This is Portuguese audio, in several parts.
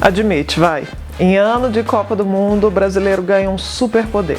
Admite, vai. Em ano de Copa do Mundo, o brasileiro ganha um superpoder.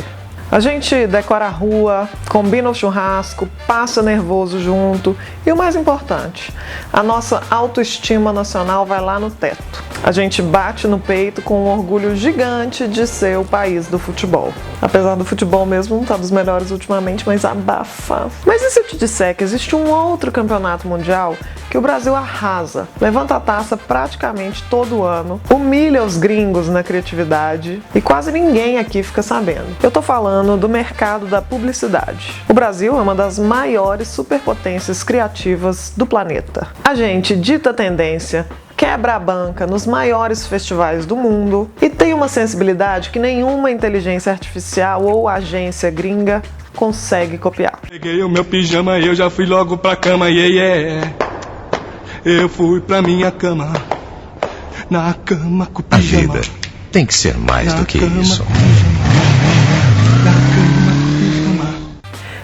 A gente decora a rua, combina o churrasco, passa nervoso junto e o mais importante, a nossa autoestima nacional vai lá no teto. A gente bate no peito com um orgulho gigante de ser o país do futebol. Apesar do futebol mesmo não estar dos melhores ultimamente, mas abafa. Mas e se eu te disser que existe um outro campeonato mundial que o Brasil arrasa, levanta a taça praticamente todo ano, humilha os gringos na criatividade e quase ninguém aqui fica sabendo? Eu tô falando do mercado da publicidade. O Brasil é uma das maiores superpotências criativas do planeta. A gente dita tendência, quebra a banca nos maiores festivais do mundo e tem uma sensibilidade que nenhuma inteligência artificial ou agência gringa consegue copiar. Peguei o meu pijama e eu já fui logo pra cama, Eu fui pra minha cama, na cama com o pijama. A vida tem que ser mais do que isso.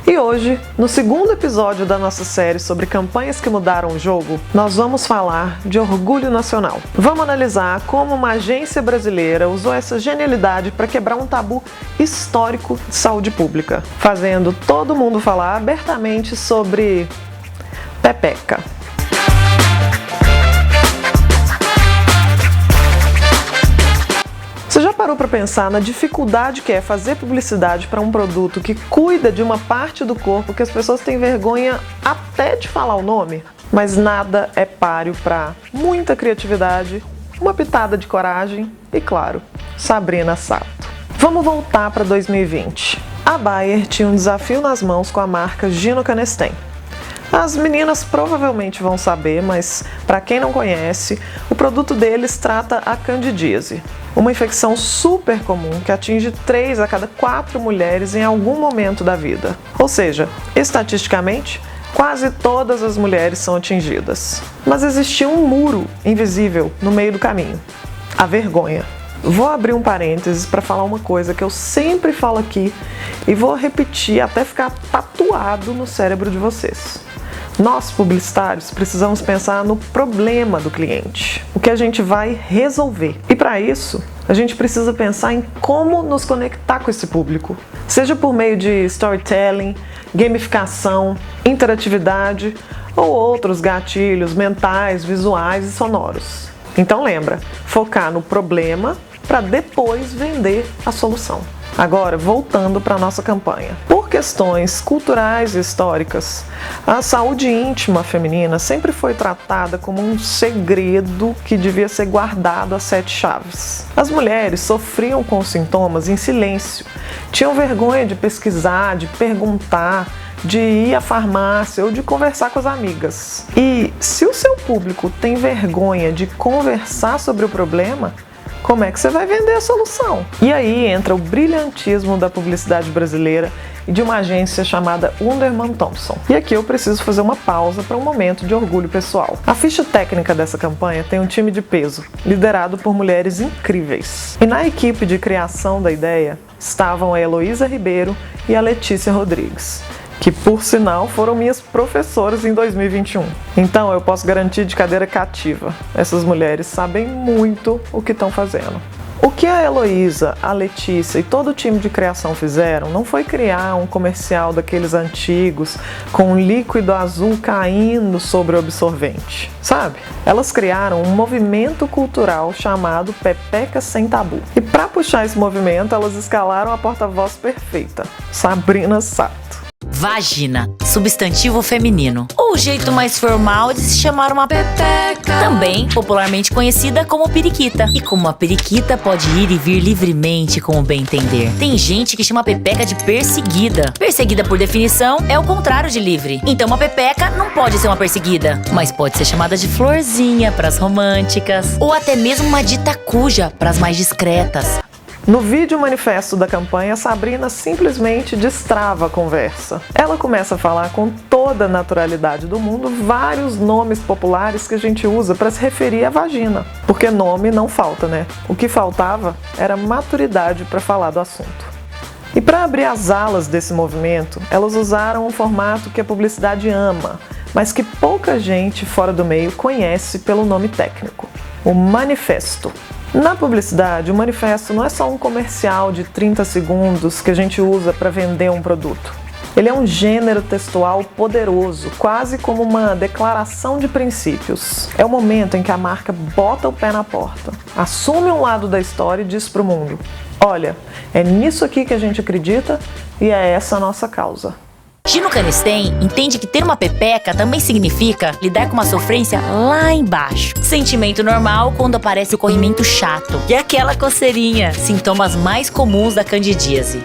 E hoje, no segundo episódio da nossa série sobre campanhas que mudaram o jogo, nós vamos falar de orgulho nacional. Vamos analisar como uma agência brasileira usou essa genialidade para quebrar um tabu histórico de saúde pública, fazendo todo mundo falar abertamente sobre pepeca. Você já parou para pensar na dificuldade que é fazer publicidade para um produto que cuida de uma parte do corpo que as pessoas têm vergonha até de falar o nome? Mas nada é páreo para muita criatividade, uma pitada de coragem e, claro, Sabrina Sato. Vamos voltar para 2020. A Bayer tinha um desafio nas mãos com a marca Gino Canesten. As meninas provavelmente vão saber, mas para quem não conhece, o produto deles trata a candidíase, uma infecção super comum que atinge 3 a cada 4 mulheres em algum momento da vida. Ou seja, estatisticamente, quase todas as mulheres são atingidas. Mas existia um muro invisível no meio do caminho: a vergonha. Vou abrir um parênteses para falar uma coisa que eu sempre falo aqui e vou repetir até ficar tatuado no cérebro de vocês. Nós, publicitários, precisamos pensar no problema do cliente, o que a gente vai resolver. E para isso, a gente precisa pensar em como nos conectar com esse público, seja por meio de storytelling, gamificação, interatividade ou outros gatilhos mentais, visuais e sonoros. Então lembra, focar no problema para depois vender a solução. Agora, voltando para a nossa campanha. Por questões culturais e históricas, a saúde íntima feminina sempre foi tratada como um segredo que devia ser guardado a 7 chaves. As mulheres sofriam com os sintomas em silêncio, tinham vergonha de pesquisar, de perguntar, de ir à farmácia ou de conversar com as amigas. E se o seu público tem vergonha de conversar sobre o problema, como é que você vai vender a solução? E aí entra o brilhantismo da publicidade brasileira e de uma agência chamada Wunderman Thompson. E aqui eu preciso fazer uma pausa para um momento de orgulho pessoal. A ficha técnica dessa campanha tem um time de peso, liderado por mulheres incríveis. E na equipe de criação da ideia estavam a Heloísa Ribeiro e a Letícia Rodrigues, que por sinal foram minhas professoras em 2021. Então eu posso garantir de cadeira cativa, essas mulheres sabem muito o que estão fazendo. O que a Heloísa, a Letícia e todo o time de criação fizeram não foi criar um comercial daqueles antigos com um líquido azul caindo sobre o absorvente, sabe? Elas criaram um movimento cultural chamado Pepeca Sem Tabu. E para puxar esse movimento, elas escalaram a porta-voz perfeita, Sabrina Sato. Vagina, substantivo feminino. Ou o jeito mais formal de se chamar uma pepeca. Também popularmente conhecida como periquita. E como a periquita pode ir e vir livremente com o bem entender. Tem gente que chama a pepeca de perseguida. Perseguida, por definição, é o contrário de livre. Então uma pepeca não pode ser uma perseguida, mas pode ser chamada de florzinha para as românticas. Ou até mesmo uma dita cuja para as mais discretas. No vídeo manifesto da campanha, Sabrina simplesmente destrava a conversa. Ela começa a falar com toda a naturalidade do mundo vários nomes populares que a gente usa para se referir à vagina. Porque nome não falta, né? O que faltava era maturidade para falar do assunto. E para abrir as alas desse movimento, elas usaram um formato que a publicidade ama, mas que pouca gente fora do meio conhece pelo nome técnico: o manifesto. Na publicidade, o manifesto não é só um comercial de 30 segundos que a gente usa para vender um produto. Ele é um gênero textual poderoso, quase como uma declaração de princípios. É o momento em que a marca bota o pé na porta, assume um lado da história e diz para o mundo: olha, é nisso aqui que a gente acredita e é essa a nossa causa. Gino Canesten entende que ter uma pepeca também significa lidar com uma sofrência lá embaixo. Sentimento normal quando aparece o corrimento chato, que é aquela coceirinha, sintomas mais comuns da candidíase.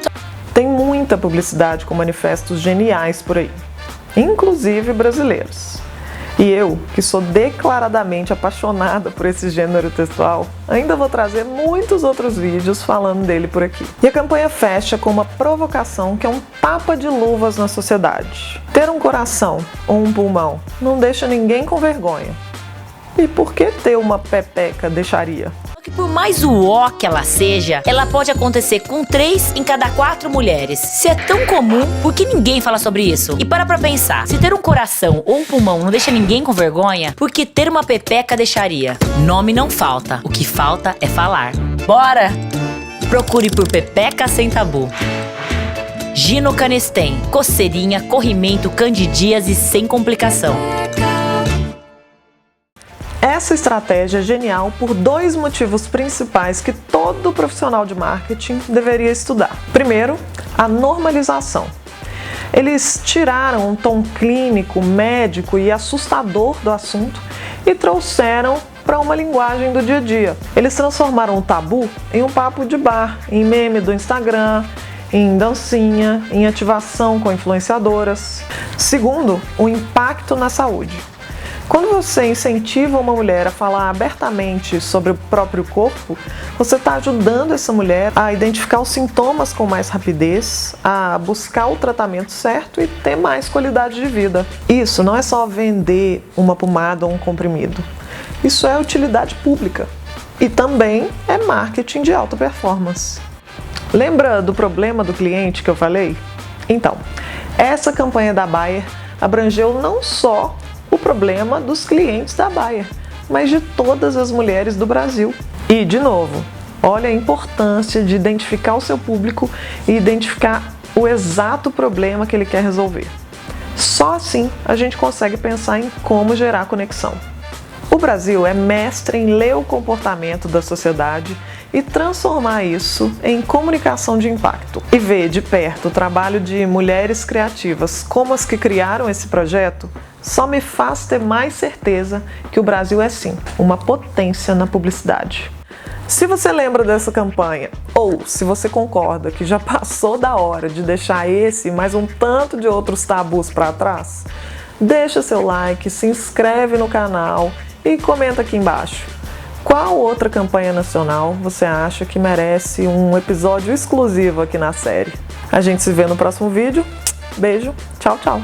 Tem muita publicidade com manifestos geniais por aí, inclusive brasileiros. E eu, que sou declaradamente apaixonada por esse gênero textual, ainda vou trazer muitos outros vídeos falando dele por aqui. E a campanha fecha com uma provocação que é um tapa de luvas na sociedade. Ter um coração ou um pulmão não deixa ninguém com vergonha. E por que ter uma pepeca deixaria? Que por mais uó que ela seja, ela pode acontecer com 3 em cada 4 mulheres. Se é tão comum, por que ninguém fala sobre isso? E para pra pensar, se ter um coração ou um pulmão não deixa ninguém com vergonha, por que ter uma pepeca deixaria? Nome não falta, o que falta é falar. Bora! Procure por Pepeca Sem Tabu. Gino Canesten, coceirinha, corrimento, candidíase sem complicação. Essa estratégia é genial por 2 motivos principais que todo profissional de marketing deveria estudar. Primeiro, a normalização. Eles tiraram um tom clínico, médico e assustador do assunto e trouxeram para uma linguagem do dia a dia. Eles transformaram o tabu em um papo de bar, em meme do Instagram, em dancinha, em ativação com influenciadoras. Segundo, o impacto na saúde. Quando você incentiva uma mulher a falar abertamente sobre o próprio corpo, você está ajudando essa mulher a identificar os sintomas com mais rapidez, a buscar o tratamento certo e ter mais qualidade de vida. Isso não é só vender uma pomada ou um comprimido. Isso é utilidade pública e também é marketing de alta performance. Lembra do problema do cliente que eu falei? Então, essa campanha da Bayer abrangeu não só o problema dos clientes da Bayer, mas de todas as mulheres do Brasil. E, de novo, olha a importância de identificar o seu público e identificar o exato problema que ele quer resolver. Só assim a gente consegue pensar em como gerar conexão. O Brasil é mestre em ler o comportamento da sociedade e transformar isso em comunicação de impacto. E ver de perto o trabalho de mulheres criativas como as que criaram esse projeto só me faz ter mais certeza que o Brasil é sim uma potência na publicidade. Se você lembra dessa campanha, ou se você concorda que já passou da hora de deixar esse e mais um tanto de outros tabus para trás, deixa seu like, se inscreve no canal e comenta aqui embaixo. Qual outra campanha nacional você acha que merece um episódio exclusivo aqui na série? A gente se vê no próximo vídeo. Beijo, tchau, tchau!